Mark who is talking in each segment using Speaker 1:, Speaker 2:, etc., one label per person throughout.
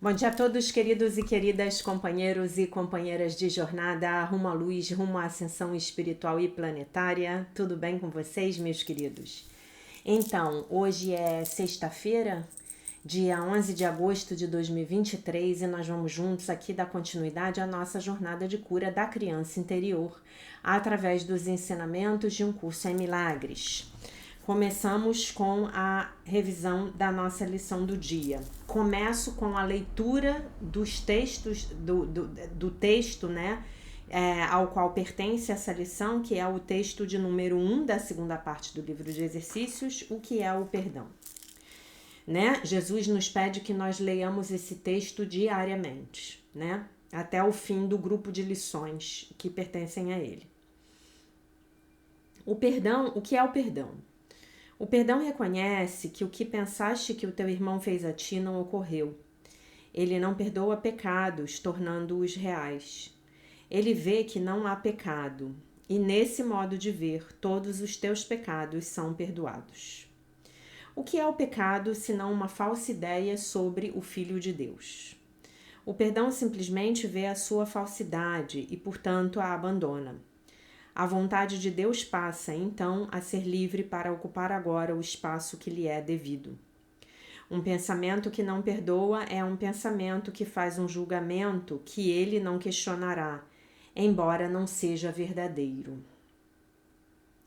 Speaker 1: Bom dia a todos, queridos e queridas companheiros e companheiras de jornada rumo à luz, rumo à ascensão espiritual e planetária. Tudo bem com vocês, meus queridos? Então, hoje é sexta-feira, dia 11 de agosto de 2023, e nós vamos juntos aqui dar continuidade à nossa jornada de cura da criança interior, através dos ensinamentos de um curso em milagres. Começamos com a revisão da nossa lição do dia. Começo com a leitura dos textos, do texto, né, ao qual pertence essa lição, que é o texto de número 1 da segunda parte do livro de exercícios, o que é o perdão. Né? Jesus nos pede que nós leiamos esse texto diariamente, né, até o fim do grupo de lições que pertencem a ele. O perdão, o que é o perdão? O perdão reconhece que o que pensaste que o teu irmão fez a ti não ocorreu. Ele não perdoa pecados, tornando-os reais. Ele vê que não há pecado, e nesse modo de ver, todos os teus pecados são perdoados. O que é o pecado, senão uma falsa ideia sobre o Filho de Deus? O perdão simplesmente vê a sua falsidade e, portanto, a abandona. A vontade de Deus passa, então, a ser livre para ocupar agora o espaço que lhe é devido. Um pensamento que não perdoa é um pensamento que faz um julgamento que ele não questionará, embora não seja verdadeiro.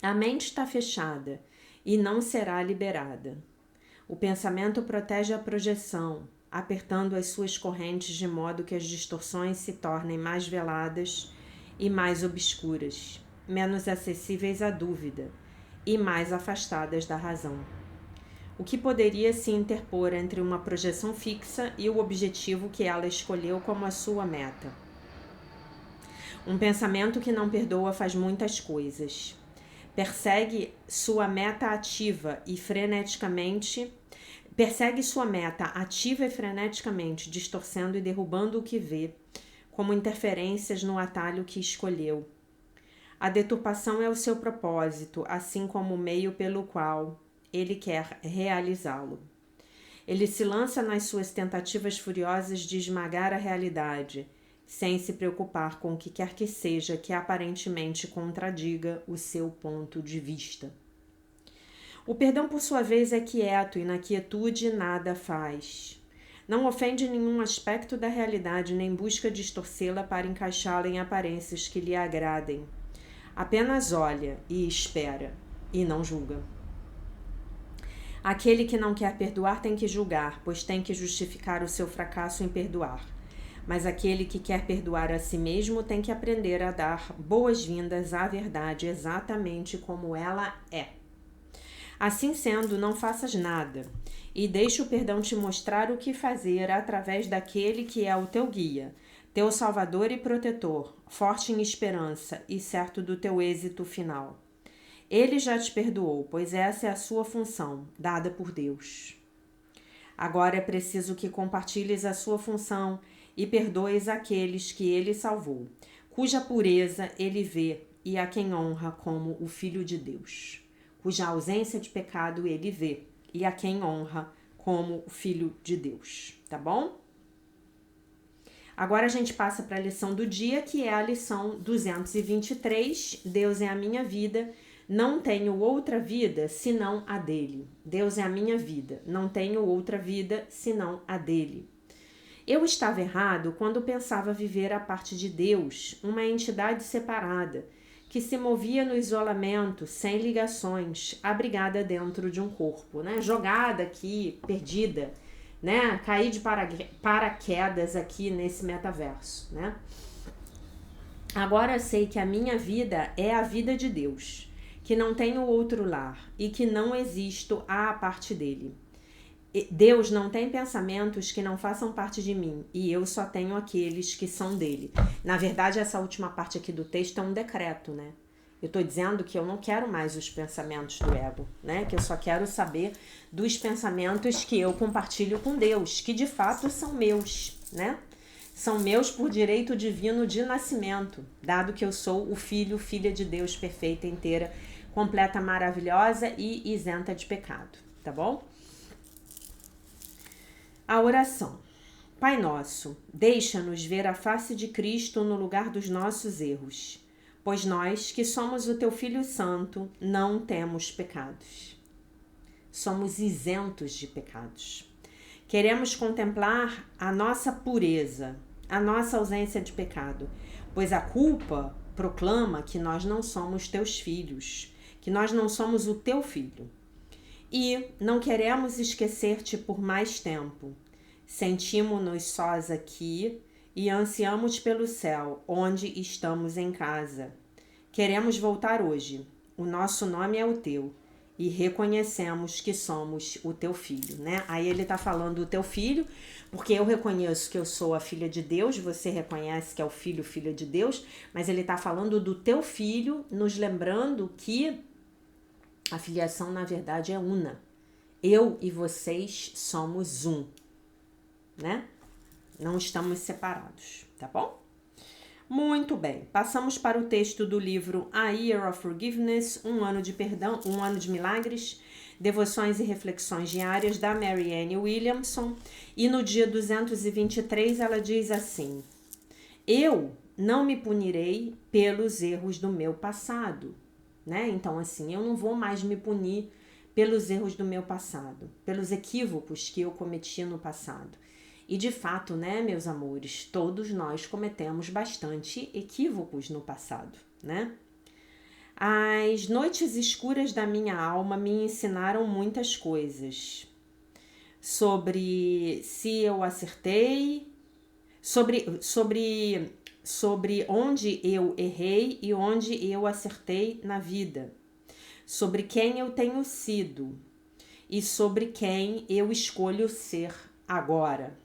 Speaker 1: A mente está fechada e não será liberada. O pensamento protege a projeção, apertando as suas correntes de modo que as distorções se tornem mais veladas e mais obscuras, menos acessíveis à dúvida e mais afastadas da razão. O que poderia se interpor entre uma projeção fixa e o objetivo que ela escolheu como a sua meta? Um pensamento que não perdoa faz muitas coisas. Persegue sua meta ativa e freneticamente, distorcendo e derrubando o que vê, como interferências no atalho que escolheu. A deturpação é o seu propósito, assim como o meio pelo qual ele quer realizá-lo. Ele se lança nas suas tentativas furiosas de esmagar a realidade, sem se preocupar com o que quer que seja que aparentemente contradiga o seu ponto de vista. O perdão, por sua vez, é quieto e na quietude nada faz. Não ofende nenhum aspecto da realidade, nem busca distorcê-la para encaixá-la em aparências que lhe agradem. Apenas olha e espera, e não julga. Aquele que não quer perdoar tem que julgar, pois tem que justificar o seu fracasso em perdoar. Mas aquele que quer perdoar a si mesmo tem que aprender a dar boas-vindas à verdade exatamente como ela é. Assim sendo, não faças nada, e deixa o perdão te mostrar o que fazer através daquele que é o teu guia, teu salvador e protetor, forte em esperança e certo do teu êxito final. Ele já te perdoou, pois essa é a sua função, dada por Deus. Agora é preciso que compartilhes a sua função e perdoes aqueles que ele salvou, cuja pureza ele vê e a quem honra como o Filho de Deus, cuja ausência de pecado ele vê e a quem honra como o Filho de Deus, tá bom? Agora a gente passa para a lição do dia, que é a lição 223, Deus é a minha vida, não tenho outra vida senão a dele. Deus é a minha vida, não tenho outra vida senão a dele. Eu estava errado quando pensava viver a parte de Deus, uma entidade separada, que se movia no isolamento, sem ligações, abrigada dentro de um corpo, né? Jogada aqui, perdida, né? Cair de paraquedas aqui nesse metaverso, né? Agora sei que a minha vida é a vida de Deus, que não tenho outro lar e que não existo à parte dele. Deus não tem pensamentos que não façam parte de mim e eu só tenho aqueles que são dele. Na verdade, essa última parte aqui do texto é um decreto, né? Eu estou dizendo que eu não quero mais os pensamentos do ego, né? Que eu só quero saber dos pensamentos que eu compartilho com Deus, que de fato são meus, né? São meus por direito divino de nascimento, dado que eu sou o filho, filha de Deus perfeita, inteira, completa, maravilhosa e isenta de pecado, tá bom? A oração. Pai nosso, deixa-nos ver a face de Cristo no lugar dos nossos erros, pois nós, que somos o teu Filho Santo, não temos pecados. Somos isentos de pecados. Queremos contemplar a nossa pureza, a nossa ausência de pecado, pois a culpa proclama que nós não somos teus filhos, que nós não somos o teu filho. E não queremos esquecer-te por mais tempo. Sentimos-nos sós aqui e ansiamos pelo céu, onde estamos em casa. Queremos voltar hoje. O nosso nome é o teu e reconhecemos que somos o teu filho, né? Aí ele tá falando do teu filho, porque eu reconheço que eu sou a filha de Deus, você reconhece que é o filho, filha de Deus, mas ele tá falando do teu filho, nos lembrando que a filiação, na verdade, é una. Eu e vocês somos um, né? Não estamos separados, tá bom? Muito bem. Passamos para o texto do livro A Year of Forgiveness, Um Ano de Perdão, Um Ano de Milagres, Devoções e Reflexões Diárias, da Marianne Williamson. E no dia 223 ela diz assim: eu não me punirei pelos erros do meu passado. Né? Então, assim, eu não vou mais me punir pelos erros do meu passado, pelos equívocos que eu cometi no passado. E de fato, né, meus amores, todos nós cometemos bastante equívocos no passado, né? As noites escuras da minha alma me ensinaram muitas coisas sobre se eu acertei, sobre onde eu errei e onde eu acertei na vida, sobre quem eu tenho sido e sobre quem eu escolho ser agora.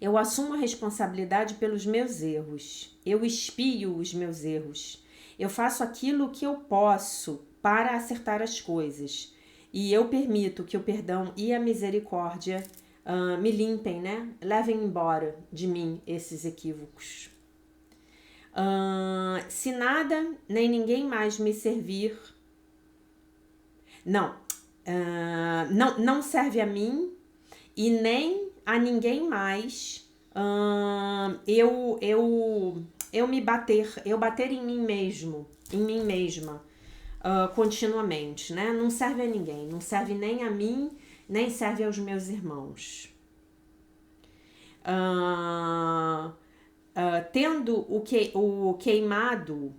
Speaker 1: Eu assumo a responsabilidade pelos meus erros, eu expio os meus erros, eu faço aquilo que eu posso para acertar as coisas e eu permito que o perdão e a misericórdia me limpem, né? Levem embora de mim esses equívocos. Se nada nem ninguém mais me servir, não serve a mim e nem a ninguém mais, eu bater em mim mesmo, em mim mesma, continuamente, né? Não serve a ninguém, não serve nem a mim, nem serve aos meus irmãos. Tendo o queimado,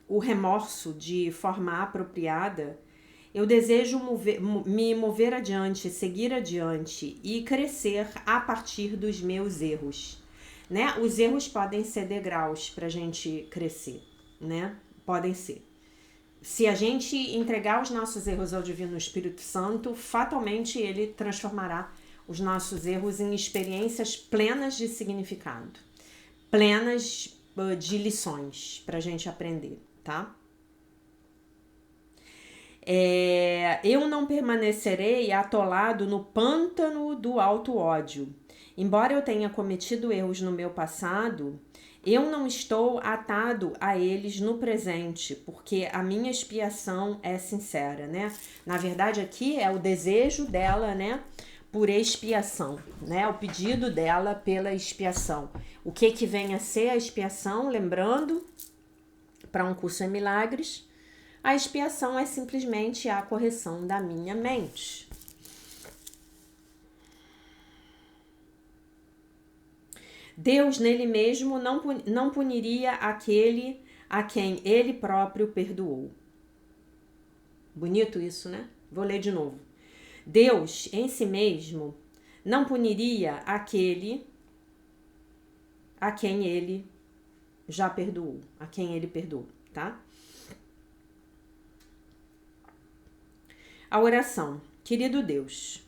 Speaker 1: o remorso de forma apropriada, eu desejo me mover adiante, seguir adiante e crescer a partir dos meus erros, né? Os erros podem ser degraus para a gente crescer, né? Podem ser. Se a gente entregar os nossos erros ao Divino Espírito Santo, fatalmente ele transformará os nossos erros em experiências plenas de significado, plenas de lições para a gente aprender, tá? Eu não permanecerei atolado no pântano do auto-ódio. Embora eu tenha cometido erros no meu passado, eu não estou atado a eles no presente, porque a minha expiação é sincera, né? Na verdade, aqui é o desejo dela, né, por expiação, né? O pedido dela pela expiação. O que vem a ser a expiação? Lembrando, para um curso em milagres, a expiação é simplesmente a correção da minha mente. Deus nele mesmo não puniria aquele a quem ele próprio perdoou. Bonito isso, né? Vou ler de novo. Deus em si mesmo não puniria aquele a quem ele já perdoou, a quem ele perdoou, tá? A oração. Querido Deus,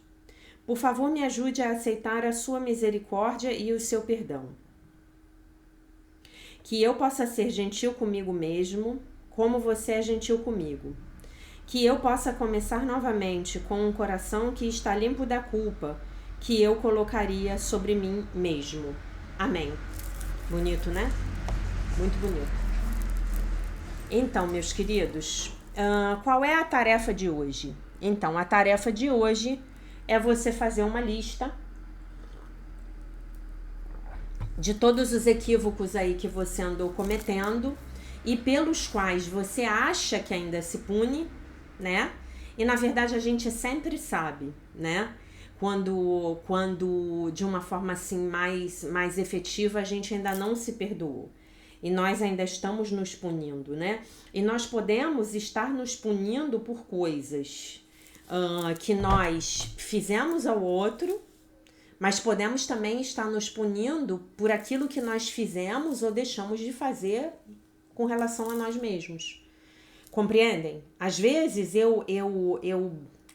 Speaker 1: por favor me ajude a aceitar a sua misericórdia e o seu perdão. Que eu possa ser gentil comigo mesmo, como você é gentil comigo. Que eu possa começar novamente com um coração que está limpo da culpa que eu colocaria sobre mim mesmo. Amém. Bonito, né? Muito bonito. Então, meus queridos, qual é a tarefa de hoje? Então, a tarefa de hoje é você fazer uma lista de todos os equívocos aí que você andou cometendo e pelos quais você acha que ainda se pune, né? E na verdade a gente sempre sabe, né? Quando de uma forma assim mais efetiva a gente ainda não se perdoou. E nós ainda estamos nos punindo, né? E nós podemos estar nos punindo por coisas que nós fizemos ao outro, mas podemos também estar nos punindo por aquilo que nós fizemos ou deixamos de fazer com relação a nós mesmos. Compreendem? Às vezes eu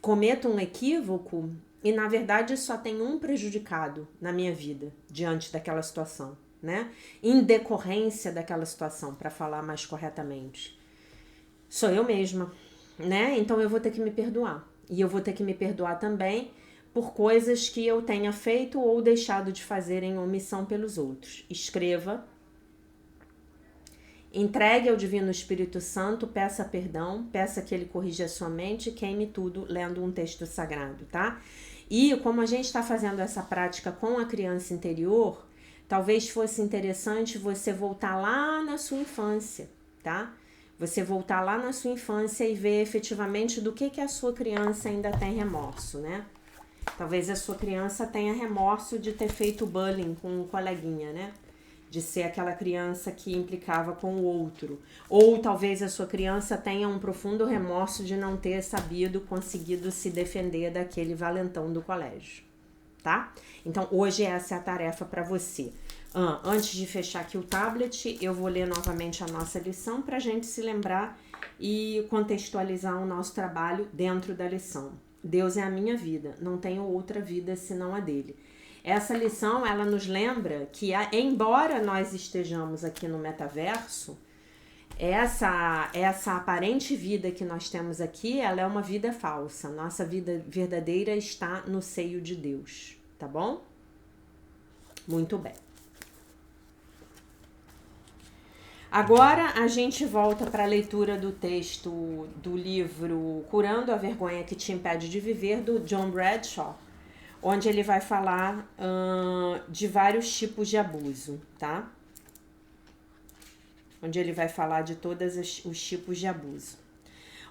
Speaker 1: cometo um equívoco e na verdade só tem um prejudicado na minha vida diante daquela situação, né? Em decorrência daquela situação, para falar mais corretamente. Sou eu mesma, né? Então eu vou ter que me perdoar. E eu vou ter que me perdoar também por coisas que eu tenha feito ou deixado de fazer em omissão pelos outros. Escreva, entregue ao Divino Espírito Santo, peça perdão, peça que ele corrija a sua mente, queime tudo lendo um texto sagrado, tá? E como a gente está fazendo essa prática com a criança interior, talvez fosse interessante você voltar lá na sua infância, tá? Você voltar lá na sua infância e ver efetivamente do que a sua criança ainda tem remorso, né? Talvez a sua criança tenha remorso de ter feito bullying com um coleguinha, né? De ser aquela criança que implicava com o outro. Ou talvez a sua criança tenha um profundo remorso de não ter conseguido se defender daquele valentão do colégio, tá? Então hoje essa é a tarefa para você. Antes de fechar aqui o tablet, eu vou ler novamente a nossa lição para a gente se lembrar e contextualizar o nosso trabalho dentro da lição. Deus é a minha vida, não tenho outra vida senão a dele. Essa lição, ela nos lembra que, embora nós estejamos aqui no metaverso, essa aparente vida que nós temos aqui, ela é uma vida falsa. Nossa vida verdadeira está no seio de Deus, tá bom? Muito bem. Agora a gente volta para a leitura do texto do livro Curando a Vergonha que Te Impede de Viver, do John Bradshaw, onde ele vai falar de vários tipos de abuso, tá? Onde ele vai falar de todos os tipos de abuso.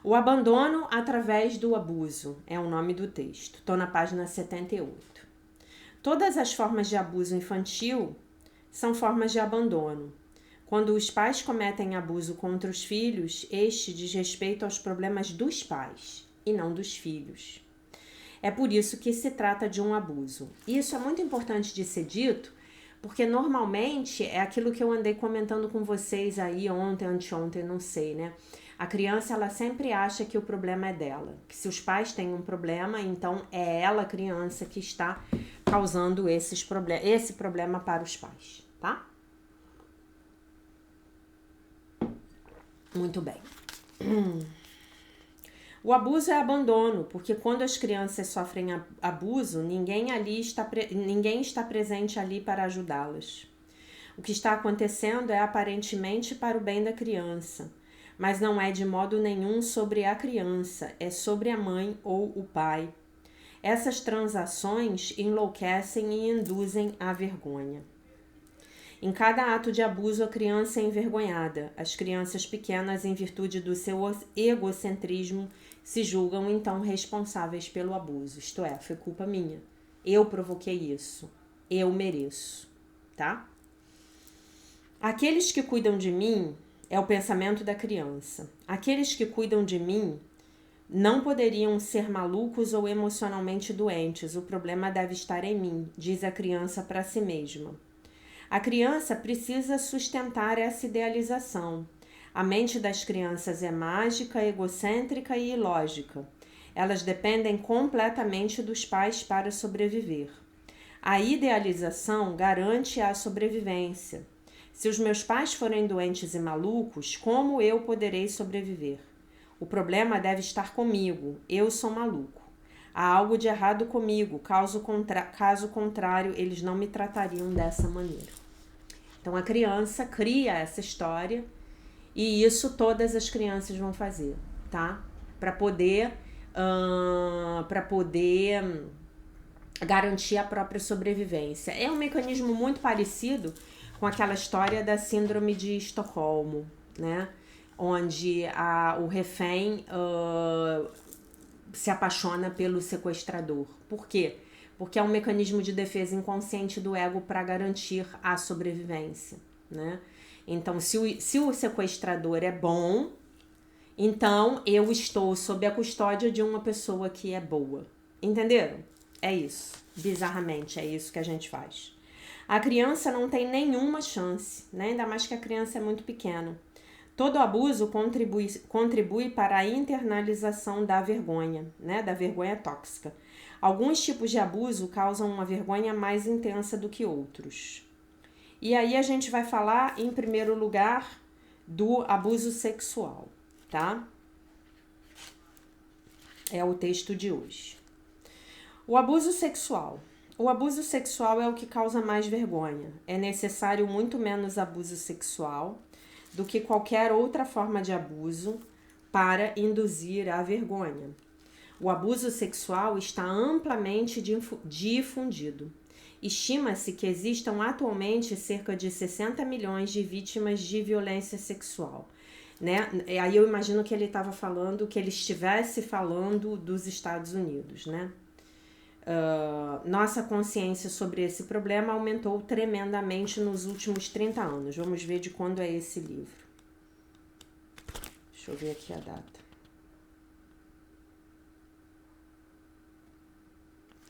Speaker 1: O abandono através do abuso é o nome do texto. Estou na página 78. Todas as formas de abuso infantil são formas de abandono. Quando os pais cometem abuso contra os filhos, este diz respeito aos problemas dos pais e não dos filhos. É por isso que se trata de um abuso. Isso é muito importante de ser dito, porque normalmente é aquilo que eu andei comentando com vocês aí ontem, anteontem, não sei, né? A criança, ela sempre acha que o problema é dela. Que se os pais têm um problema, então é ela, a criança, que está causando esse problema para os pais, tá? Muito bem. O abuso é abandono, porque quando as crianças sofrem abuso, ninguém está presente ali para ajudá-las. O que está acontecendo é aparentemente para o bem da criança, mas não é de modo nenhum sobre a criança, é sobre a mãe ou o pai. Essas transações enlouquecem e induzem à vergonha. Em cada ato de abuso, a criança é envergonhada. As crianças pequenas, em virtude do seu egocentrismo, se julgam então responsáveis pelo abuso. Isto é, foi culpa minha. Eu provoquei isso. Eu mereço, tá? Aqueles que cuidam de mim é o pensamento da criança. Aqueles que cuidam de mim não poderiam ser malucos ou emocionalmente doentes. O problema deve estar em mim, diz a criança para si mesma. A criança precisa sustentar essa idealização. A mente das crianças é mágica, egocêntrica e ilógica. Elas dependem completamente dos pais para sobreviver. A idealização garante a sobrevivência. Se os meus pais forem doentes e malucos, como eu poderei sobreviver? O problema deve estar comigo. Eu sou maluco. Há algo de errado comigo, caso contrário, eles não me tratariam dessa maneira. Então a criança cria essa história e isso todas as crianças vão fazer, tá? Para poder garantir a própria sobrevivência. É um mecanismo muito parecido com aquela história da síndrome de Estocolmo, né? Onde o refém se apaixona pelo sequestrador. Por quê? Porque é um mecanismo de defesa inconsciente do ego para garantir a sobrevivência, né? Então, se o sequestrador é bom, então eu estou sob a custódia de uma pessoa que é boa. Entenderam? É isso. Bizarramente, é isso que a gente faz. A criança não tem nenhuma chance, né? Ainda mais que a criança é muito pequena. Todo abuso contribui para a internalização da vergonha, né? Da vergonha tóxica. Alguns tipos de abuso causam uma vergonha mais intensa do que outros. E aí a gente vai falar, em primeiro lugar, do abuso sexual, tá? É o texto de hoje. O abuso sexual. O abuso sexual é o que causa mais vergonha. É necessário muito menos abuso sexual do que qualquer outra forma de abuso para induzir a vergonha. O abuso sexual está amplamente difundido. Estima-se que existam atualmente cerca de 60 milhões de vítimas de violência sexual. Né? Aí eu imagino que ele estava falando, que ele estivesse falando dos Estados Unidos, né? Nossa consciência sobre esse problema aumentou tremendamente nos últimos 30 anos. Vamos ver de quando é esse livro. Deixa eu ver aqui a data.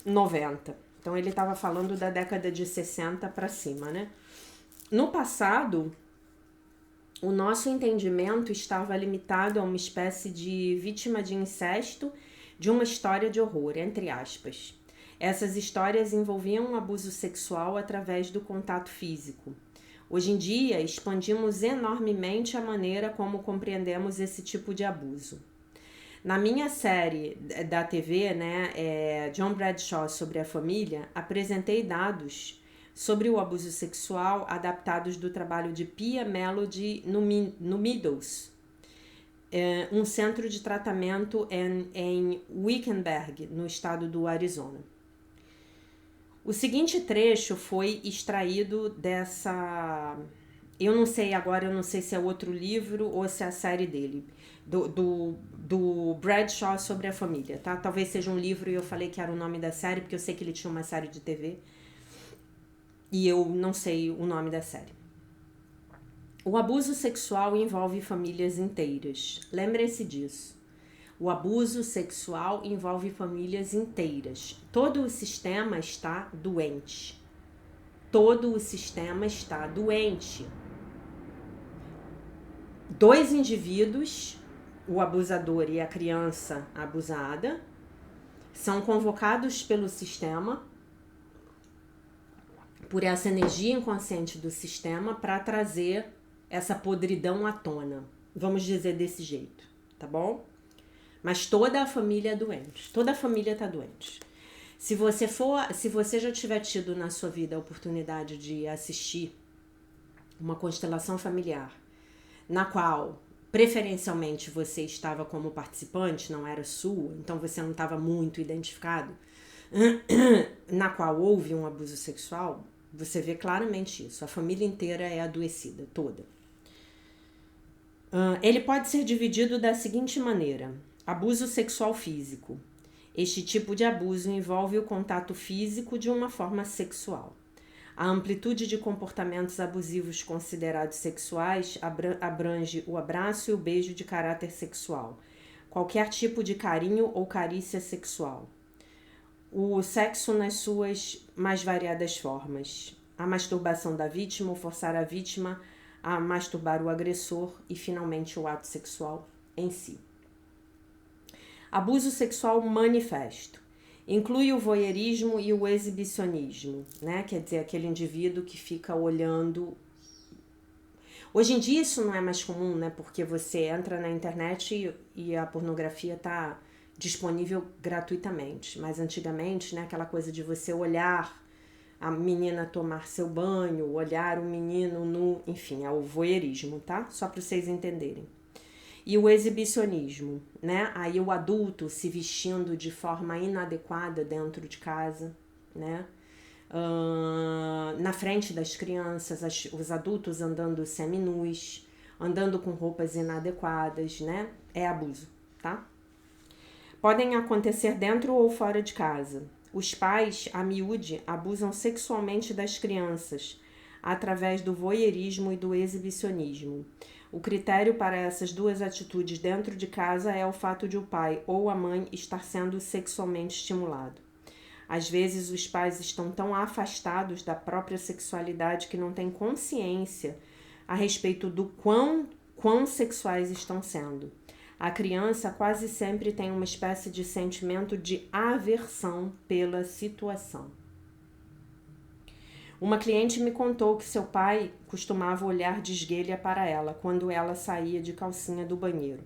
Speaker 1: 90. Então ele estava falando da década de 60 para cima, né? No passado, o nosso entendimento estava limitado a uma espécie de vítima de incesto de uma história de horror, entre aspas. Essas histórias envolviam um abuso sexual através do contato físico. Hoje em dia, expandimos enormemente a maneira como compreendemos esse tipo de abuso. Na minha série da TV, né, John Bradshaw sobre a família, apresentei dados sobre o abuso sexual adaptados do trabalho de Pia Melody no Meadows, um centro de tratamento em Wickenburg, no estado do Arizona. O seguinte trecho foi extraído dessa... Eu não sei se é outro livro ou se é a série dele, do Bradshaw sobre a família, tá? Talvez seja um livro e eu falei que era o nome da série, porque eu sei que ele tinha uma série de TV e eu não sei o nome da série. O abuso sexual envolve famílias inteiras. Lembre-se disso. O abuso sexual envolve famílias inteiras. Todo o sistema está doente. Todo o sistema está doente. Dois indivíduos, o abusador e a criança abusada, são convocados pelo sistema, por essa energia inconsciente do sistema, para trazer essa podridão à tona. Vamos dizer desse jeito, tá bom? Mas toda a família é doente. Toda a família está doente. Se você já tiver tido na sua vida a oportunidade de assistir uma constelação familiar, na qual preferencialmente você estava como participante, não era sua, então você não estava muito identificado, na qual houve um abuso sexual, você vê claramente isso. A família inteira é adoecida, toda. Ele pode ser dividido da seguinte maneira: abuso sexual físico. Este tipo de abuso envolve o contato físico de uma forma sexual. A amplitude de comportamentos abusivos considerados sexuais abrange o abraço e o beijo de caráter sexual, qualquer tipo de carinho ou carícia sexual, o sexo nas suas mais variadas formas, a masturbação da vítima ou forçar a vítima a masturbar o agressor e, finalmente, o ato sexual em si. Abuso sexual manifesto. Inclui o voyeurismo e o exibicionismo, né? Quer dizer, aquele indivíduo que fica olhando. Hoje em dia isso não é mais comum, né? Porque você entra na internet e a pornografia está disponível gratuitamente. Mas antigamente, né? Aquela coisa de você olhar a menina tomar seu banho, olhar o menino nu, enfim, é o voyeurismo, tá? Só para vocês entenderem. E o exibicionismo, né? Aí o adulto se vestindo de forma inadequada dentro de casa, né? Na frente das crianças, os adultos andando seminus, andando com roupas inadequadas, né? É abuso, tá? Podem acontecer dentro ou fora de casa. Os pais, a miúde, abusam sexualmente das crianças através do voyeurismo e do exibicionismo. O critério para essas duas atitudes dentro de casa é o fato de o pai ou a mãe estar sendo sexualmente estimulado. Às vezes, os pais estão tão afastados da própria sexualidade que não têm consciência a respeito do quão sexuais estão sendo. A criança quase sempre tem uma espécie de sentimento de aversão pela situação. Uma cliente me contou que seu pai costumava olhar de esguelha para ela quando ela saía de calcinha do banheiro.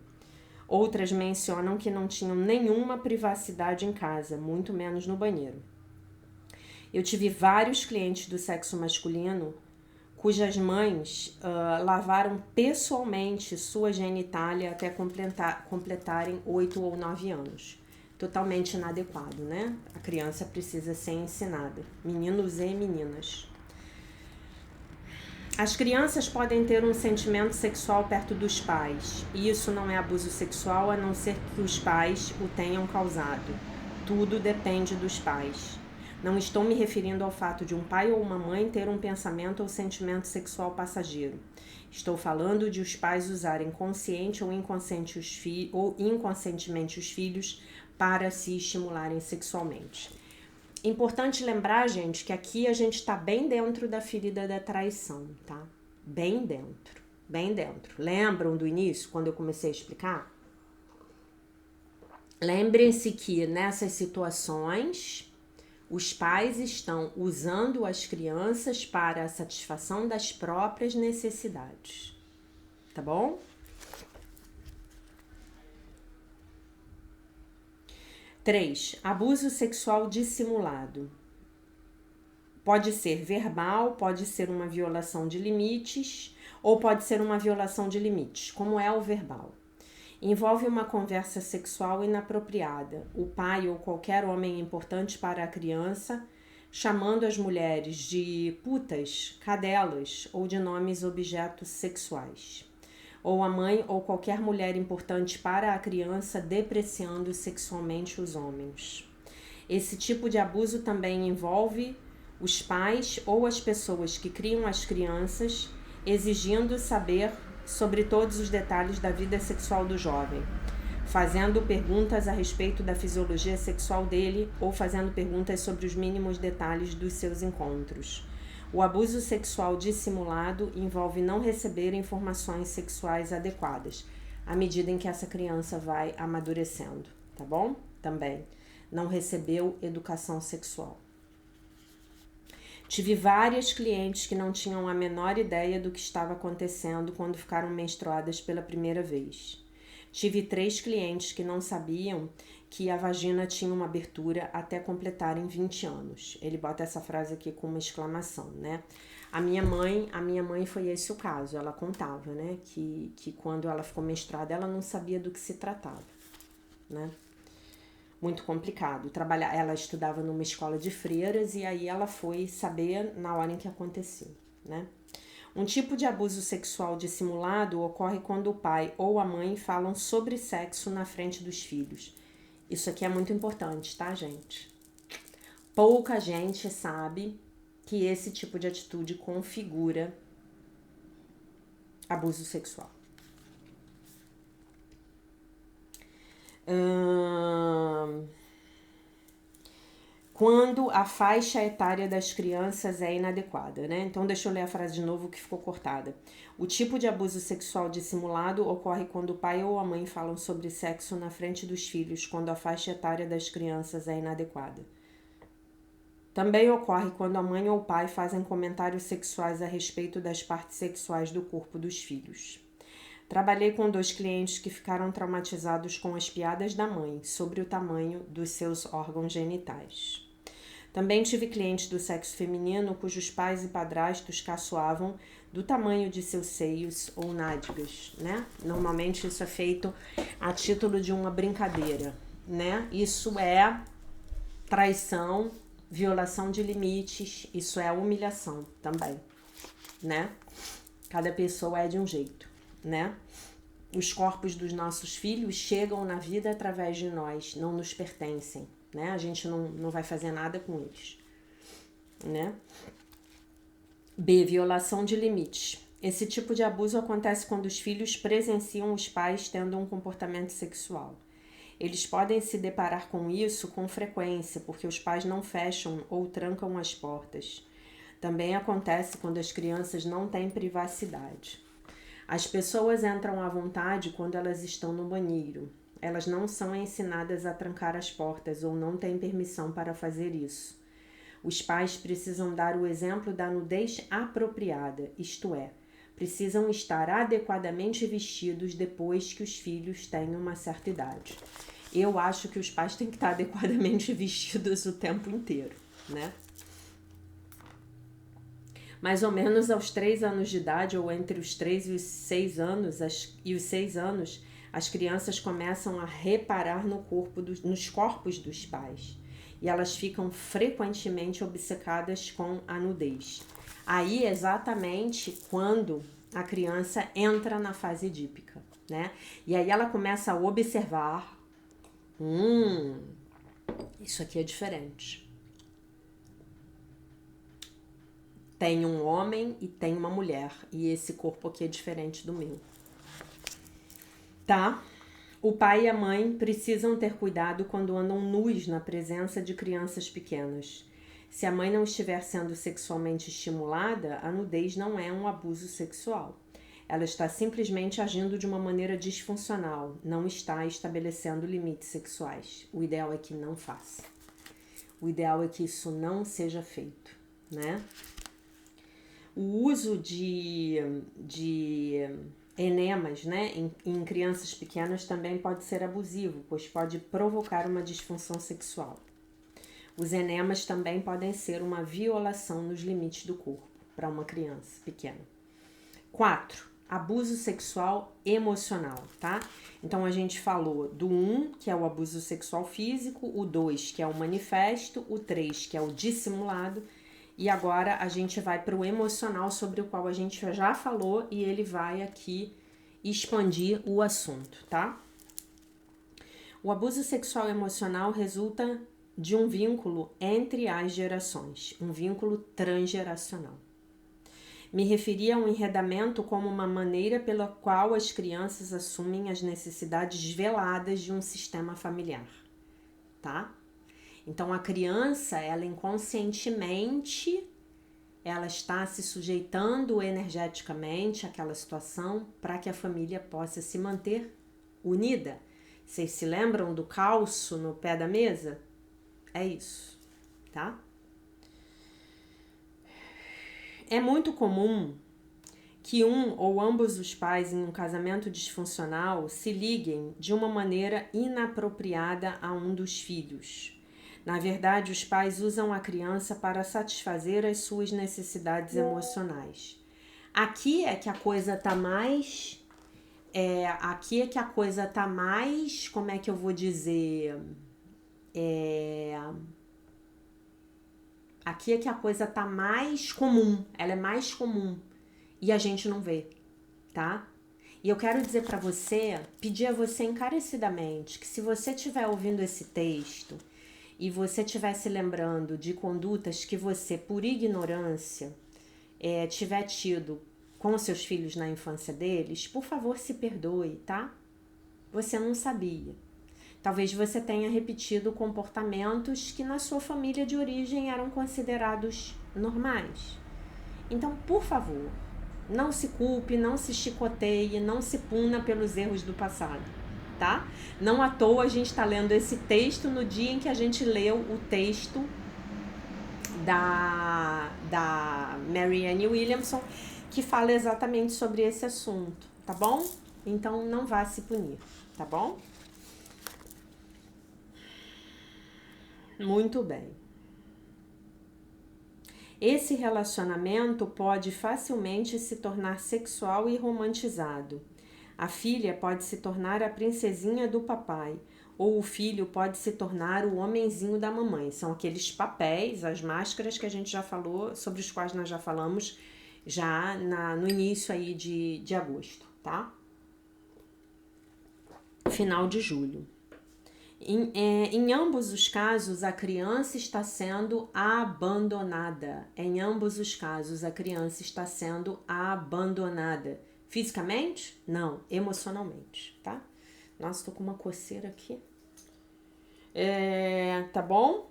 Speaker 1: Outras mencionam que não tinham nenhuma privacidade em casa, muito menos no banheiro. Eu tive vários clientes do sexo masculino cujas mães lavaram pessoalmente sua genitália até completarem 8 ou 9 anos. Totalmente inadequado, né? A criança precisa ser ensinada, meninos e meninas. As crianças podem ter um sentimento sexual perto dos pais, e isso não é abuso sexual a não ser que os pais o tenham causado. Tudo depende dos pais. Não estou me referindo ao fato de um pai ou uma mãe ter um pensamento ou sentimento sexual passageiro. Estou falando de os pais usarem consciente ou inconscientemente os filhos para se estimularem sexualmente. Importante lembrar, gente, que aqui a gente está bem dentro da ferida da traição, tá? Bem dentro, bem dentro. Lembram do início, quando eu comecei a explicar? Lembrem-se que nessas situações os pais estão usando as crianças para a satisfação das próprias necessidades, tá bom? Três, abuso sexual dissimulado. Pode ser verbal, pode ser uma violação de limites ou pode ser uma violação de limites, como é o verbal. Envolve uma conversa sexual inapropriada, o pai ou qualquer homem importante para a criança, chamando as mulheres de putas, cadelas ou de nomes objetos sexuais. Ou a mãe ou qualquer mulher importante para a criança depreciando sexualmente os homens. Esse tipo de abuso também envolve os pais ou as pessoas que criam as crianças, exigindo saber sobre todos os detalhes da vida sexual do jovem, fazendo perguntas a respeito da fisiologia sexual dele ou fazendo perguntas sobre os mínimos detalhes dos seus encontros. O abuso sexual dissimulado envolve não receber informações sexuais adequadas, à medida em que essa criança vai amadurecendo, tá bom? Também não recebeu educação sexual. Tive várias clientes que não tinham a menor ideia do que estava acontecendo quando ficaram menstruadas pela primeira vez. Tive 3 clientes que não sabiam que a vagina tinha uma abertura até completarem 20 anos. Ele bota essa frase aqui com uma exclamação, né? A minha mãe foi esse o caso. Ela contava, né? Que quando ela ficou menstruada, ela não sabia do que se tratava, né? Muito complicado. Ela estudava numa escola de freiras e aí ela foi saber na hora em que aconteceu, né? Um tipo de abuso sexual dissimulado ocorre quando o pai ou a mãe falam sobre sexo na frente dos filhos. Isso aqui é muito importante, tá, gente? Pouca gente sabe que esse tipo de atitude configura abuso sexual. Quando a faixa etária das crianças é inadequada, né? Então, deixa eu ler a frase de novo que ficou cortada. O tipo de abuso sexual dissimulado ocorre quando o pai ou a mãe falam sobre sexo na frente dos filhos, quando a faixa etária das crianças é inadequada. Também ocorre quando a mãe ou o pai fazem comentários sexuais a respeito das partes sexuais do corpo dos filhos. Trabalhei com 2 clientes que ficaram traumatizados com as piadas da mãe sobre o tamanho dos seus órgãos genitais. Também tive clientes do sexo feminino cujos pais e padrastos caçoavam do tamanho de seus seios ou nádegas, né? Normalmente isso é feito a título de uma brincadeira, né? Isso é traição Violação de limites, isso é humilhação também, né? Cada pessoa é de um jeito, né? Os corpos dos nossos filhos chegam na vida através de nós, não nos pertencem, né? A gente não vai fazer nada com eles, né? B. Violação de limites. Esse tipo de abuso acontece quando os filhos presenciam os pais tendo um comportamento sexual. Eles podem se deparar com isso com frequência, porque os pais não fecham ou trancam as portas. Também acontece quando as crianças não têm privacidade. As pessoas entram à vontade quando elas estão no banheiro. Elas não são ensinadas a trancar as portas ou não têm permissão para fazer isso. Os pais precisam dar o exemplo da nudez apropriada, isto é, precisam estar adequadamente vestidos depois que os filhos têm uma certa idade. Eu acho que os pais têm que estar adequadamente vestidos o tempo inteiro, né? Mais ou menos aos 3 anos de idade, ou entre os 3 e os 6 anos, as crianças começam a reparar nos corpos dos pais. E elas ficam frequentemente obcecadas com a nudez. Aí é exatamente quando a criança entra na fase edípica, né? E aí ela começa a observar, isso aqui é diferente. Tem um homem e tem uma mulher, e esse corpo aqui é diferente do meu. Tá? O pai e a mãe precisam ter cuidado quando andam nus na presença de crianças pequenas. Se a mãe não estiver sendo sexualmente estimulada, a nudez não é um abuso sexual. Ela está simplesmente agindo de uma maneira disfuncional, não está estabelecendo limites sexuais. O ideal é que não faça. O ideal é que isso não seja feito, né? O uso de enemas, né, em crianças pequenas também pode ser abusivo, pois pode provocar uma disfunção sexual. Os enemas também podem ser uma violação nos limites do corpo para uma criança pequena. 4. Abuso sexual emocional, tá? Então a gente falou do 1, que é o abuso sexual físico, o 2, que é o manifesto, o 3, que é o dissimulado, e agora a gente vai para o emocional, sobre o qual a gente já falou, e ele vai aqui expandir o assunto, tá? O abuso sexual emocional resulta de um vínculo entre as gerações, um vínculo transgeracional. Me referi a um enredamento como uma maneira pela qual as crianças assumem as necessidades veladas de um sistema familiar, tá? Então, a criança, ela inconscientemente, ela está se sujeitando energeticamente àquela situação para que a família possa se manter unida. Vocês se lembram do calço no pé da mesa? É isso, tá? É muito comum que um ou ambos os pais em um casamento disfuncional se liguem de uma maneira inapropriada a um dos filhos. Na verdade, os pais usam a criança para satisfazer as suas necessidades emocionais. Aqui é que a coisa tá mais... como é que eu vou dizer? Aqui é que a coisa tá mais comum. Ela é mais comum. E a gente não vê, tá? E eu quero dizer para você, pedir a você encarecidamente, que se você estiver ouvindo esse texto e você estiver se lembrando de condutas que você, por ignorância, tiver tido com os seus filhos na infância deles, por favor, se perdoe, tá? Você não sabia. Talvez você tenha repetido comportamentos que na sua família de origem eram considerados normais. Então, por favor, não se culpe, não se chicoteie, não se puna pelos erros do passado, tá? Não à toa a gente está lendo esse texto no dia em que a gente leu o texto da Marianne Williamson, que fala exatamente sobre esse assunto, tá bom? Então, não vá se punir, tá bom? Muito bem. Esse relacionamento pode facilmente se tornar sexual e romantizado. A filha pode se tornar a princesinha do papai. ou o filho pode se tornar o homenzinho da mamãe. São aqueles papéis, as máscaras que a gente já falou, sobre os quais nós já falamos já no início aí de agosto, tá? Final de julho. Em ambos os casos, a criança está sendo abandonada. Em ambos os casos, a criança está sendo abandonada. Fisicamente? Não, emocionalmente, tá? Nossa, tô com uma coceira aqui. Tá bom?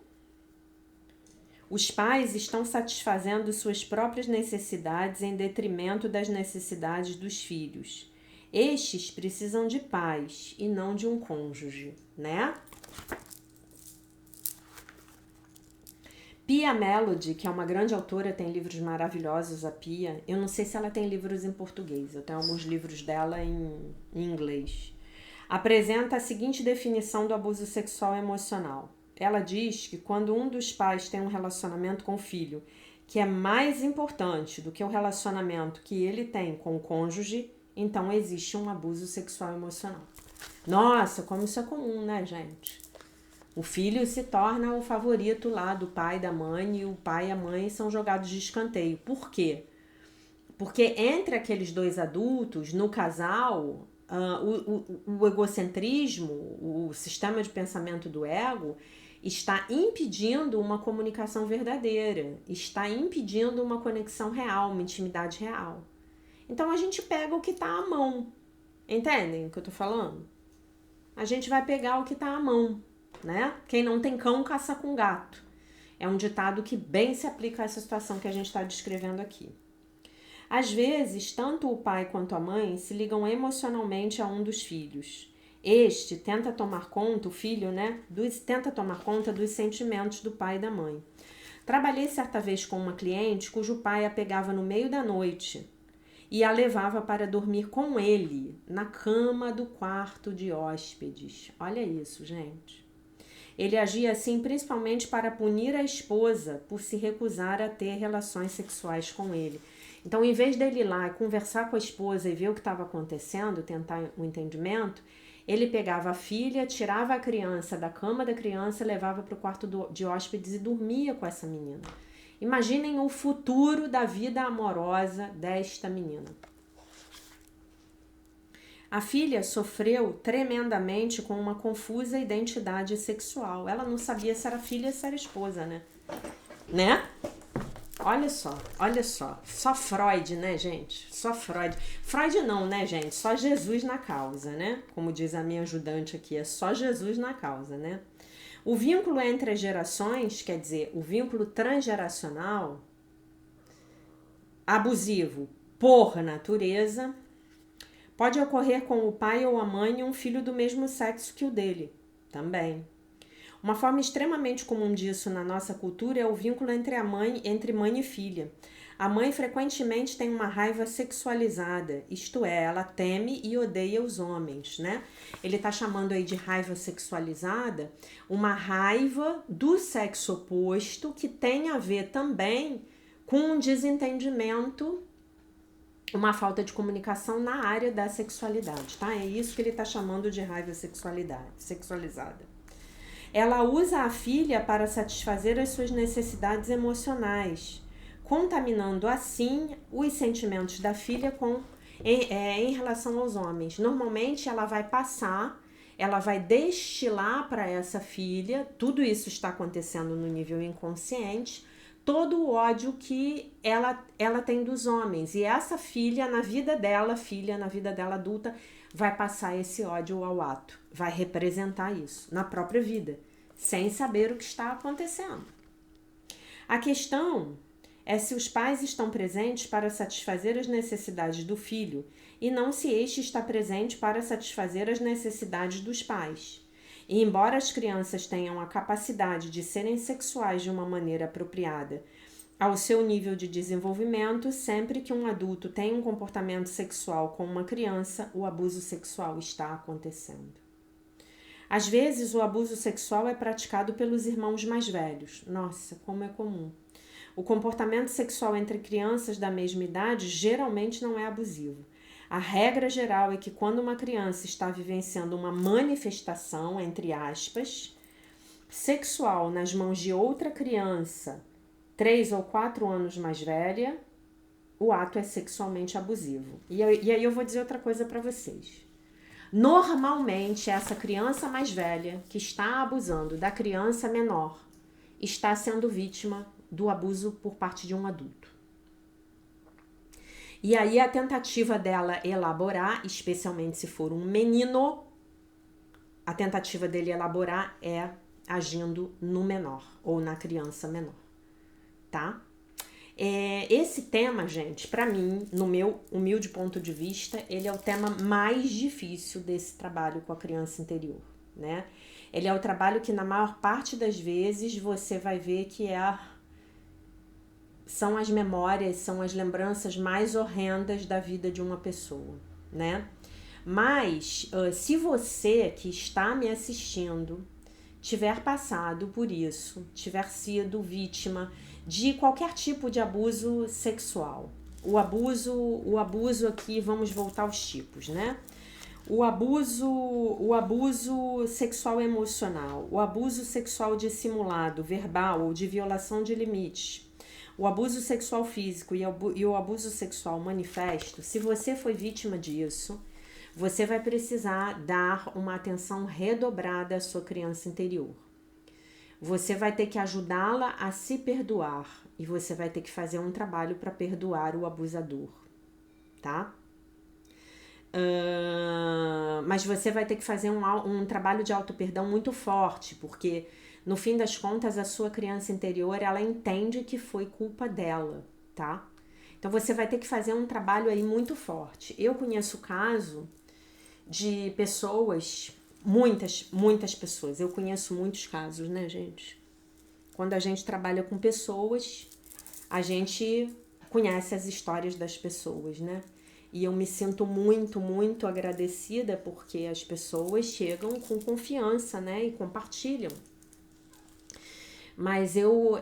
Speaker 1: Os pais estão satisfazendo suas próprias necessidades em detrimento das necessidades dos filhos. Estes precisam de paz e não de um cônjuge, né? Pia Mellody, que é uma grande autora, tem livros maravilhosos, a Pia. Eu não sei se ela tem livros em português, eu tenho alguns livros dela em inglês. Apresenta a seguinte definição do abuso sexual emocional. Ela diz que quando um dos pais tem um relacionamento com o filho que é mais importante do que o relacionamento que ele tem com o cônjuge, então existe um abuso sexual emocional. Nossa, como isso é comum, né, gente? O filho se torna o favorito lá do pai e da mãe, e o pai e a mãe são jogados de escanteio. Por quê? Porque entre aqueles dois adultos, no casal, o egocentrismo, o sistema de pensamento do ego, está impedindo uma comunicação verdadeira, está impedindo uma conexão real, uma intimidade real. Então a gente pega o que está à mão. Entendem o que eu tô falando? A gente vai pegar o que está à mão, né? Quem não tem cão, caça com gato. É um ditado que bem se aplica a essa situação que a gente está descrevendo aqui. Às vezes, tanto o pai quanto a mãe se ligam emocionalmente a um dos filhos. Este tenta tomar conta, o filho, né? Tenta tomar conta dos sentimentos do pai e da mãe. Trabalhei certa vez com uma cliente cujo pai a pegava no meio da noite e a levava para dormir com ele na cama do quarto de hóspedes. Olha isso, gente. Ele agia assim principalmente para punir a esposa por se recusar a ter relações sexuais com ele. Então, em vez dele ir lá e conversar com a esposa e ver o que estava acontecendo, tentar um entendimento, ele pegava a filha, tirava a criança da cama da criança, levava para o quarto de hóspedes e dormia com essa menina. Imaginem o futuro da vida amorosa desta menina. A filha sofreu tremendamente com uma confusa identidade sexual. Ela não sabia se era filha ou se era esposa, né? Olha só. Só Freud, né, gente? Só Freud. Freud não, né, gente? Só Jesus na causa, né? Como diz a minha ajudante aqui, é só Jesus na causa, né? O vínculo entre as gerações, quer dizer, o vínculo transgeracional, abusivo por natureza, pode ocorrer com o pai ou a mãe e um filho do mesmo sexo que o dele, também. Uma forma extremamente comum disso na nossa cultura é o vínculo entre mãe e filha. A mãe frequentemente tem uma raiva sexualizada, isto é, ela teme e odeia os homens, né? Ele está chamando aí de raiva sexualizada uma raiva do sexo oposto que tem a ver também com um desentendimento, uma falta de comunicação na área da sexualidade, tá? É isso que ele está chamando de raiva sexualizada. Ela usa a filha para satisfazer as suas necessidades emocionais, contaminando assim os sentimentos da filha em relação aos homens. Normalmente ela vai destilar para essa filha, tudo isso está acontecendo no nível inconsciente, todo o ódio que ela tem dos homens. E essa filha na vida dela adulta, vai passar esse ódio ao ato, vai representar isso na própria vida, sem saber o que está acontecendo. A questão é se os pais estão presentes para satisfazer as necessidades do filho e não se este está presente para satisfazer as necessidades dos pais. E embora as crianças tenham a capacidade de serem sexuais de uma maneira apropriada ao seu nível de desenvolvimento, sempre que um adulto tem um comportamento sexual com uma criança, o abuso sexual está acontecendo. Às vezes, o abuso sexual é praticado pelos irmãos mais velhos. Nossa, como é comum. O comportamento sexual entre crianças da mesma idade geralmente não é abusivo. A regra geral é que quando uma criança está vivenciando uma manifestação, entre aspas, sexual nas mãos de outra criança, 3 ou 4 anos mais velha, o ato é sexualmente abusivo. E aí eu vou dizer outra coisa para vocês. Normalmente, essa criança mais velha que está abusando da criança menor está sendo vítima do abuso por parte de um adulto. E aí a tentativa dela elaborar, especialmente se for um menino, a tentativa dele elaborar é agindo no menor ou na criança menor, tá? Esse tema, gente, pra mim, no meu humilde ponto de vista, ele é o tema mais difícil desse trabalho com a criança interior, né? Ele é o trabalho que na maior parte das vezes você vai ver que são as memórias, são as lembranças mais horrendas da vida de uma pessoa, né? Mas, se você que está me assistindo tiver passado por isso, tiver sido vítima de qualquer tipo de abuso sexual, o abuso aqui, vamos voltar aos tipos, né? O abuso sexual emocional, o abuso sexual dissimulado, verbal ou de violação de limites, o abuso sexual físico e o abuso sexual manifesto, se você foi vítima disso, você vai precisar dar uma atenção redobrada à sua criança interior. Você vai ter que ajudá-la a se perdoar e você vai ter que fazer um trabalho para perdoar o abusador, tá? Mas você vai ter que fazer um trabalho de auto-perdão muito forte, porque no fim das contas a sua criança interior, ela entende que foi culpa dela, tá? Então você vai ter que fazer um trabalho aí muito forte. Eu conheço o caso de pessoas, muitas pessoas, eu conheço muitos casos, né, gente? Quando a gente trabalha com pessoas, a gente conhece as histórias das pessoas, né? E eu me sinto muito agradecida porque as pessoas chegam com confiança, né? E compartilham. Mas eu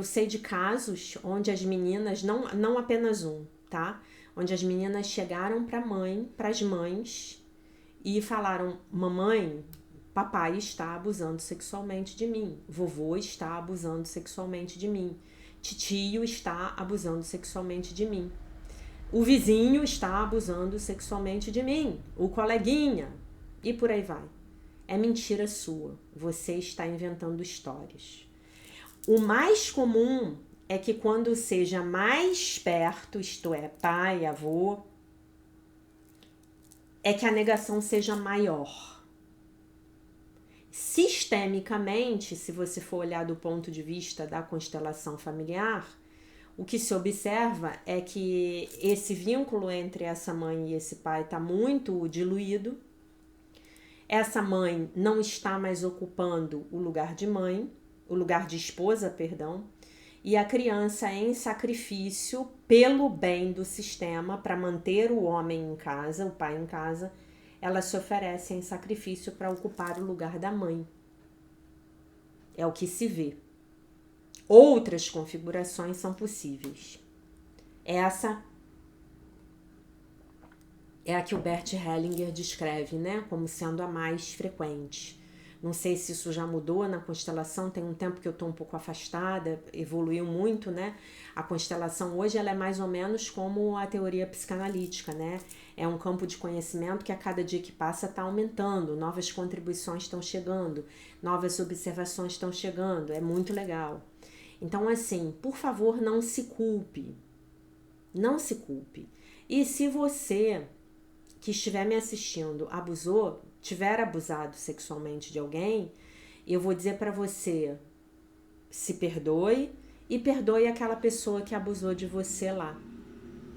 Speaker 1: sei de casos onde as meninas, não apenas um, tá? Onde as meninas chegaram para as mães e falaram: mamãe, papai está abusando sexualmente de mim, vovô está abusando sexualmente de mim, titio está abusando sexualmente de mim, o vizinho está abusando sexualmente de mim, o coleguinha, e por aí vai. É mentira sua, você está inventando histórias. O mais comum é que quando seja mais perto, isto é, pai, avô, é que a negação seja maior. Sistemicamente, se você for olhar do ponto de vista da constelação familiar, o que se observa é que esse vínculo entre essa mãe e esse pai está muito diluído. Essa mãe não está mais ocupando o lugar de mãe, o lugar de esposa, perdão, e a criança em sacrifício pelo bem do sistema para manter o homem em casa, o pai em casa, ela se oferece em sacrifício para ocupar o lugar da mãe. É o que se vê. Outras configurações são possíveis. Essa é a que o Bert Hellinger descreve, né, como sendo a mais frequente. Não sei se isso já mudou na constelação, tem um tempo que eu estou um pouco afastada, evoluiu muito, né? A constelação hoje ela é mais ou menos como a teoria psicanalítica, né? É um campo de conhecimento que a cada dia que passa está aumentando, novas contribuições estão chegando, novas observações estão chegando, é muito legal. Então, assim, por favor, não se culpe. Não se culpe. E se você que estiver me assistindo tiver abusado sexualmente de alguém, eu vou dizer para você, se perdoe e perdoe aquela pessoa que abusou de você lá,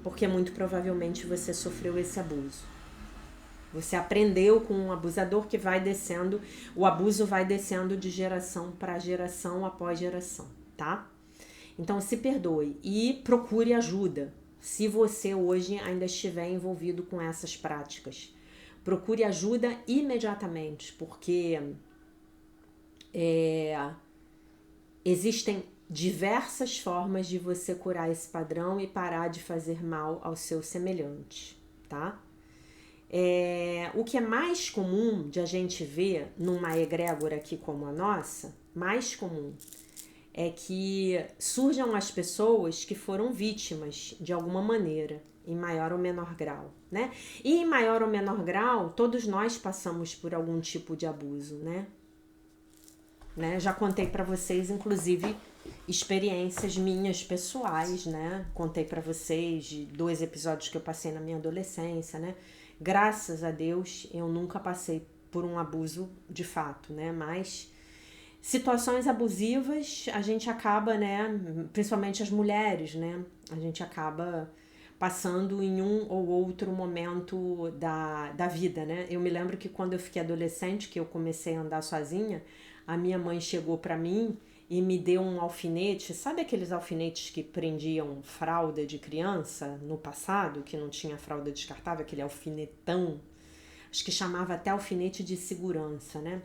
Speaker 1: porque muito provavelmente você sofreu esse abuso. Você aprendeu com um abusador que vai descendo, o abuso vai descendo de geração para geração após geração, tá? Então se perdoe e procure ajuda. Se você hoje ainda estiver envolvido com essas práticas, procure ajuda imediatamente, porque existem diversas formas de você curar esse padrão e parar de fazer mal ao seu semelhante. tá? O que é mais comum de a gente ver numa egrégora aqui como a nossa, mais comum, é que surjam as pessoas que foram vítimas de alguma maneira, em maior ou menor grau, né? E em maior ou menor grau, todos nós passamos por algum tipo de abuso, né? Já contei para vocês, inclusive, experiências minhas pessoais, né? Contei para vocês de 2 episódios que eu passei na minha adolescência, né? Graças a Deus, eu nunca passei por um abuso de fato, né? Mas situações abusivas, a gente acaba, né? Principalmente as mulheres, né? A gente acaba passando em um ou outro momento da vida, né? Eu me lembro que quando eu fiquei adolescente, que eu comecei a andar sozinha, a minha mãe chegou para mim e me deu um alfinete. Sabe aqueles alfinetes que prendiam fralda de criança no passado, que não tinha fralda descartável, aquele alfinetão? Acho que chamava até alfinete de segurança, né?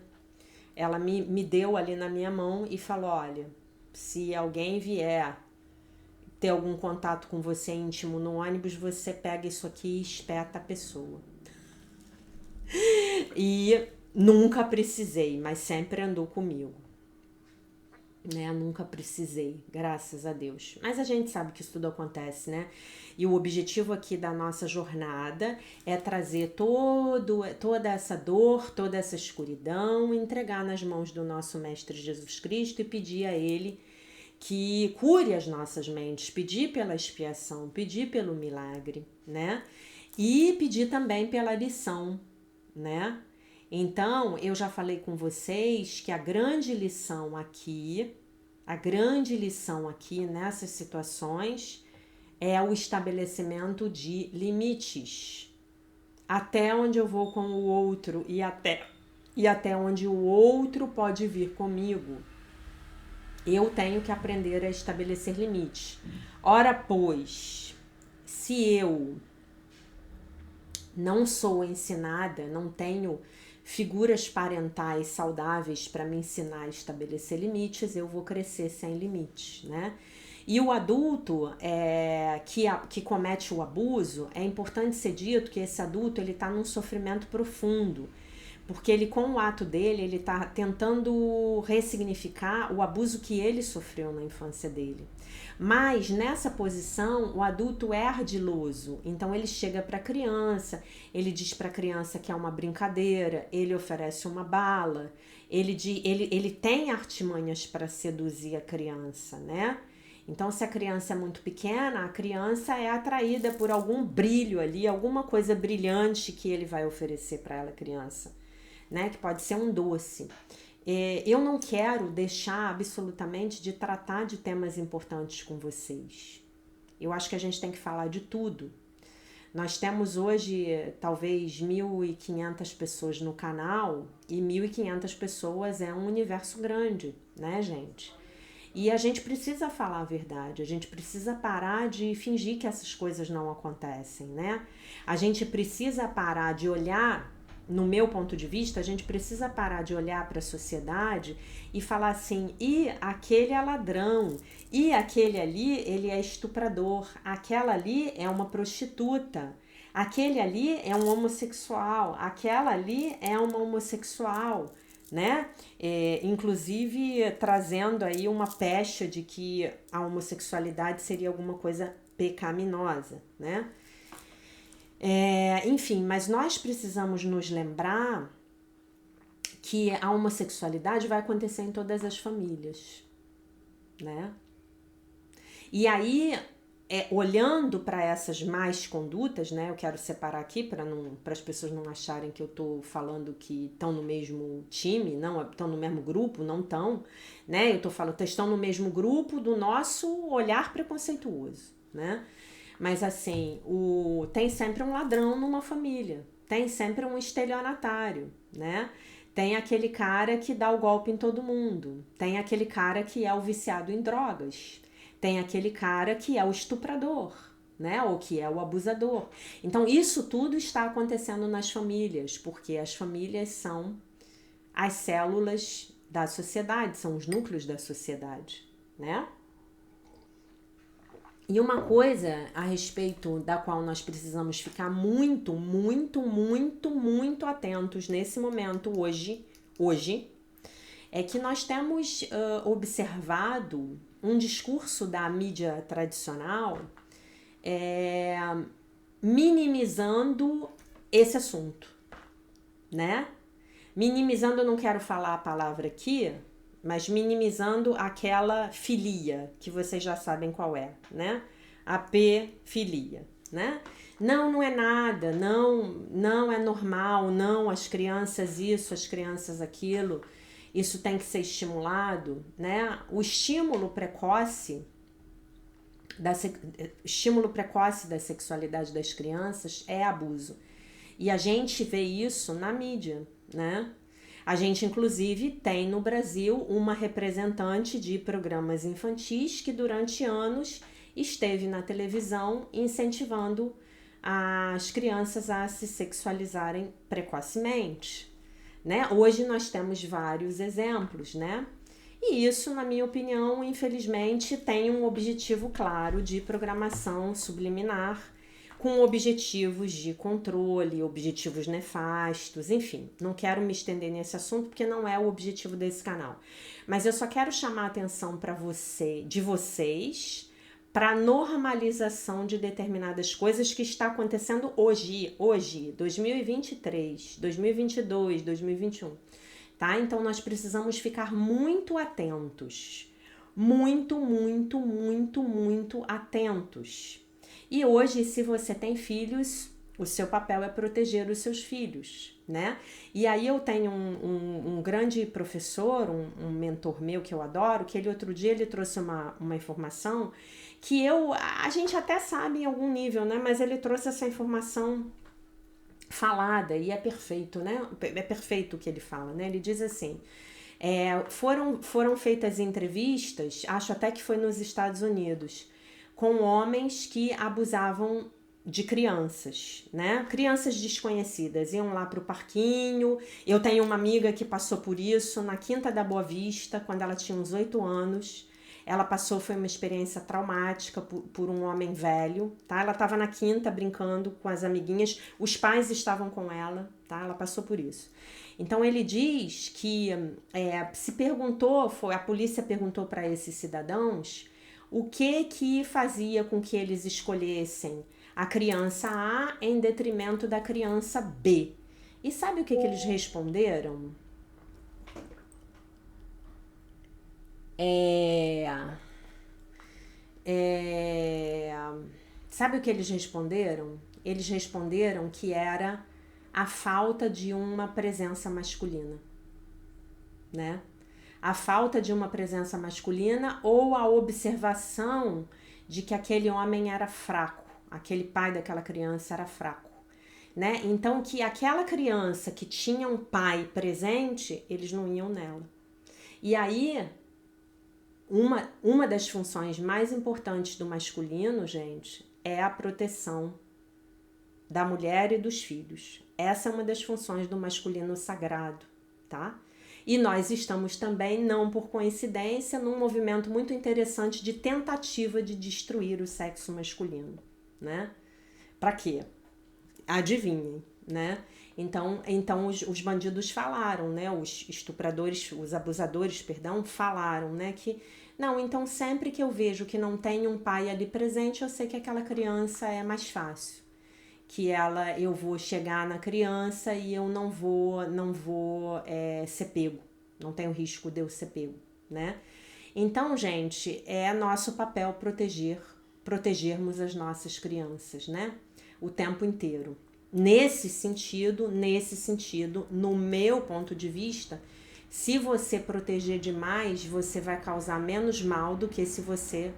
Speaker 1: Ela me deu ali na minha mão e falou, olha, se alguém vier ter algum contato com você íntimo no ônibus, você pega isso aqui e espeta a pessoa. E nunca precisei, mas sempre andou comigo. Né? Nunca precisei, graças a Deus. Mas a gente sabe que isso tudo acontece, né? E o objetivo aqui da nossa jornada é trazer toda essa dor, toda essa escuridão, entregar nas mãos do nosso Mestre Jesus Cristo e pedir a Ele que cure as nossas mentes, pedir pela expiação, pedir pelo milagre, né? E pedir também pela lição, né? Então, eu já falei com vocês que a grande lição aqui nessas situações é o estabelecimento de limites. Até onde eu vou com o outro e até onde o outro pode vir comigo. Eu tenho que aprender a estabelecer limites. Ora, pois, se eu não sou ensinada, não tenho figuras parentais saudáveis para me ensinar a estabelecer limites, eu vou crescer sem limites, né? E o adulto que comete o abuso, é importante ser dito que esse adulto ele está num sofrimento profundo, porque ele, com o ato dele, ele está tentando ressignificar o abuso que ele sofreu na infância dele. Mas nessa posição, o adulto é ardiloso, então ele chega para a criança, ele diz para a criança que é uma brincadeira, ele oferece uma bala, ele tem artimanhas para seduzir a criança, né? Então, se a criança é muito pequena, a criança é atraída por algum brilho ali, alguma coisa brilhante que ele vai oferecer para ela, criança, né? Que pode ser um doce. Eu não quero deixar absolutamente de tratar de temas importantes com vocês. Eu acho que a gente tem que falar de tudo. Nós temos hoje talvez 1.500 pessoas no canal e 1.500 pessoas é um universo grande, né, gente? E a gente precisa falar a verdade, a gente precisa parar de fingir que essas coisas não acontecem, né? A gente precisa parar de olhar, no meu ponto de vista, a gente precisa parar de olhar para a sociedade e falar assim, e aquele é ladrão, e aquele ali, ele é estuprador, aquela ali é uma prostituta, aquele ali é um homossexual, aquela ali é uma homossexual, né? Inclusive trazendo aí uma pecha de que a homossexualidade seria alguma coisa pecaminosa, né? Enfim, mas nós precisamos nos lembrar que a homossexualidade vai acontecer em todas as famílias, né? E aí, olhando para essas más condutas, né? Eu quero separar aqui para as pessoas não acharem que eu estou falando que estão no mesmo time, não, estão no mesmo grupo, não estão, né? Eu estou falando, estão no mesmo grupo do nosso olhar preconceituoso, né? Mas assim, tem sempre um ladrão numa família, tem sempre um estelionatário, né? Tem aquele cara que dá o golpe em todo mundo, tem aquele cara que é o viciado em drogas, tem aquele cara que é o estuprador, né? Ou que é o abusador. Então, isso tudo está acontecendo nas famílias, porque as famílias são as células da sociedade, são os núcleos da sociedade, né? E uma coisa a respeito da qual nós precisamos ficar muito, muito, muito, muito atentos nesse momento hoje, é que nós temos observado um discurso da mídia tradicional minimizando esse assunto, né? Minimizando, eu não quero falar a palavra aqui, mas minimizando aquela filia, que vocês já sabem qual é, né? A pedofilia, né? Não, não é nada, não é normal, não, as crianças isso, as crianças aquilo, isso tem que ser estimulado, né? O estímulo precoce da sexualidade das crianças é abuso. E a gente vê isso na mídia, né? A gente, inclusive, tem no Brasil uma representante de programas infantis que durante anos esteve na televisão incentivando as crianças a se sexualizarem precocemente, né? Hoje nós temos vários exemplos, né? E isso, na minha opinião, infelizmente, tem um objetivo claro de programação subliminar, com objetivos de controle, objetivos nefastos, enfim. Não quero me estender nesse assunto porque não é o objetivo desse canal. Mas eu só quero chamar a atenção para vocês, para a normalização de determinadas coisas que está acontecendo hoje, 2023, 2022, 2021. Tá? Então nós precisamos ficar muito atentos. Muito, muito, muito, muito atentos. E hoje, se você tem filhos, o seu papel é proteger os seus filhos, né? E aí eu tenho um grande professor, um mentor meu que eu adoro, que outro dia ele trouxe uma informação que a gente até sabe em algum nível, né? Mas ele trouxe essa informação falada e é perfeito, né? É perfeito o que ele fala, né? Ele diz assim, foram feitas entrevistas, acho até que foi nos Estados Unidos, com homens que abusavam de crianças, né? Crianças desconhecidas, iam lá pro parquinho. Eu tenho uma amiga que passou por isso na Quinta da Boa Vista, quando ela tinha uns 8 anos. Ela passou, foi uma experiência traumática por um homem velho, tá? Ela estava na quinta brincando com as amiguinhas, os pais estavam com ela, tá? Ela passou por isso. Então ele diz que a polícia perguntou para esses cidadãos o que fazia com que eles escolhessem a criança A em detrimento da criança B. E sabe o que eles responderam? Sabe o que eles responderam? Eles responderam que era a falta de uma presença masculina, né? A falta de uma presença masculina ou a observação de que aquele homem era fraco, aquele pai daquela criança era fraco, né? Então que aquela criança que tinha um pai presente, eles não iam nela. E aí, uma das funções mais importantes do masculino, gente, é a proteção da mulher e dos filhos. Essa é uma das funções do masculino sagrado, tá? E nós estamos também, não por coincidência, num movimento muito interessante de tentativa de destruir o sexo masculino, né? Pra quê? Adivinhem, né? Então os bandidos falaram, né? Os estupradores, os abusadores, perdão, falaram, né? Que não, então sempre que eu vejo que não tem um pai ali presente, eu sei que aquela criança é mais fácil. Que eu vou chegar na criança e eu não vou ser pego. Não tem o risco de eu ser pego, né? Então, gente, é nosso papel protegermos as nossas crianças, né? O tempo inteiro. Nesse sentido, no meu ponto de vista, se você proteger demais, você vai causar menos mal do que se você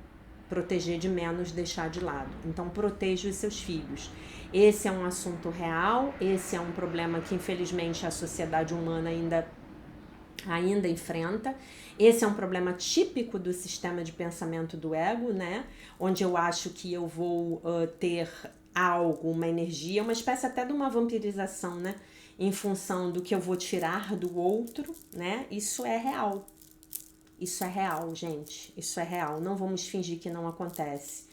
Speaker 1: proteger de menos, deixar de lado. Então, proteja os seus filhos. Esse é um assunto real, esse é um problema que, infelizmente, a sociedade humana ainda enfrenta. Esse é um problema típico do sistema de pensamento do ego, né? Onde eu acho que eu vou ter algo, uma energia, uma espécie até de uma vampirização, né? Em função do que eu vou tirar do outro, né? Isso é real, gente. Isso é real. Não vamos fingir que não acontece.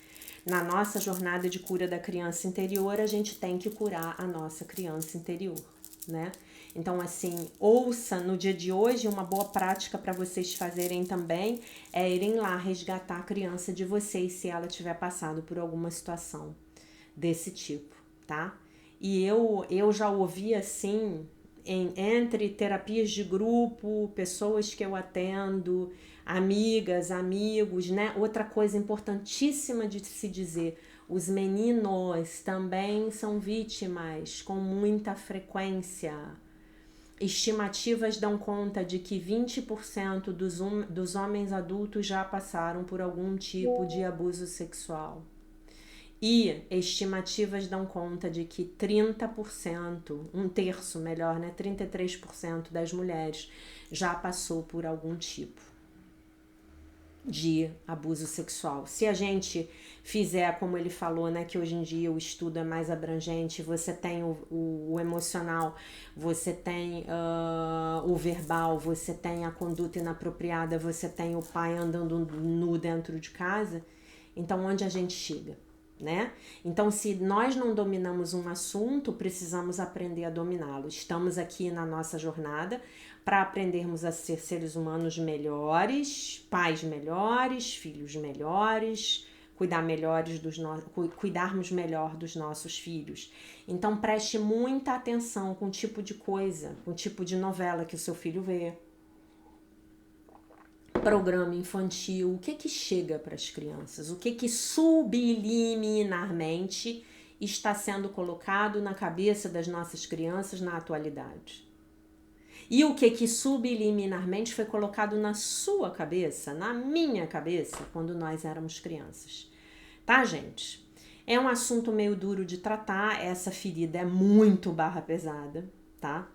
Speaker 1: Na nossa jornada de cura da criança interior, a gente tem que curar a nossa criança interior, né? Então, assim, ouça no dia de hoje, uma boa prática para vocês fazerem também é irem lá resgatar a criança de vocês se ela tiver passado por alguma situação desse tipo, tá? E eu já ouvi assim, entre terapias de grupo, pessoas que eu atendo, amigas, amigos, né? Outra coisa importantíssima de se dizer, os meninos também são vítimas com muita frequência. Estimativas dão conta de que 20% dos homens adultos já passaram por algum tipo de abuso sexual. E estimativas dão conta de que 30%, um terço melhor, né? 33% das mulheres já passou por algum tipo de abuso sexual. Se a gente fizer, como ele falou, né, que hoje em dia o estudo é mais abrangente, você tem o emocional, você tem o verbal, você tem a conduta inapropriada, você tem o pai andando nu dentro de casa, então onde a gente chega? Né? Então, se nós não dominamos um assunto, precisamos aprender a dominá-lo. Estamos aqui na nossa jornada para aprendermos a ser seres humanos melhores, pais melhores, filhos melhores, cuidarmos melhor dos nossos filhos. Então, preste muita atenção com o tipo de coisa, com o tipo de novela que o seu filho vê. Programa infantil, o que chega para as crianças, o que subliminarmente está sendo colocado na cabeça das nossas crianças na atualidade. E o que subliminarmente foi colocado na sua cabeça, na minha cabeça, quando nós éramos crianças. Tá, gente? É um assunto meio duro de tratar, essa ferida é muito barra pesada, tá?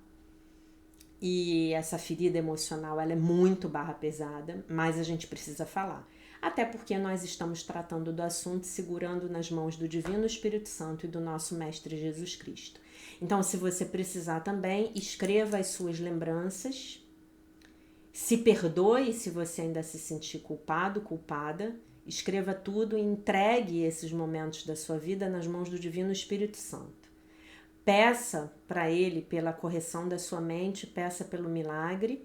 Speaker 1: E essa ferida emocional, ela é muito barra pesada, mas a gente precisa falar. Até porque nós estamos tratando do assunto segurando nas mãos do Divino Espírito Santo e do nosso Mestre Jesus Cristo. Então, se você precisar também, escreva as suas lembranças, se perdoe se você ainda se sentir culpado, culpada, escreva tudo e entregue esses momentos da sua vida nas mãos do Divino Espírito Santo. Peça para ele pela correção da sua mente, peça pelo milagre.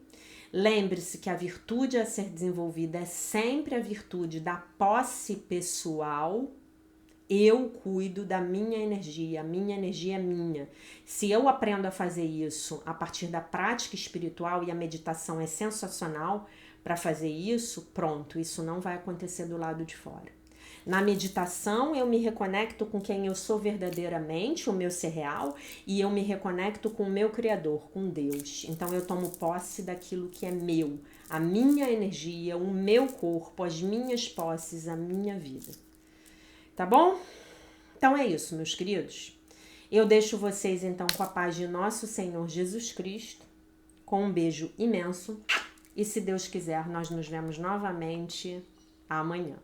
Speaker 1: Lembre-se que a virtude a ser desenvolvida é sempre a virtude da posse pessoal. Eu cuido da minha energia, a minha energia é minha. Se eu aprendo a fazer isso a partir da prática espiritual, e a meditação é sensacional para fazer isso, pronto, isso não vai acontecer do lado de fora. Na meditação, eu me reconecto com quem eu sou verdadeiramente, o meu ser real, e eu me reconecto com o meu Criador, com Deus. Então, eu tomo posse daquilo que é meu, a minha energia, o meu corpo, as minhas posses, a minha vida. Tá bom? Então é isso, meus queridos. Eu deixo vocês, então, com a paz de nosso Senhor Jesus Cristo, com um beijo imenso, e se Deus quiser, nós nos vemos novamente amanhã.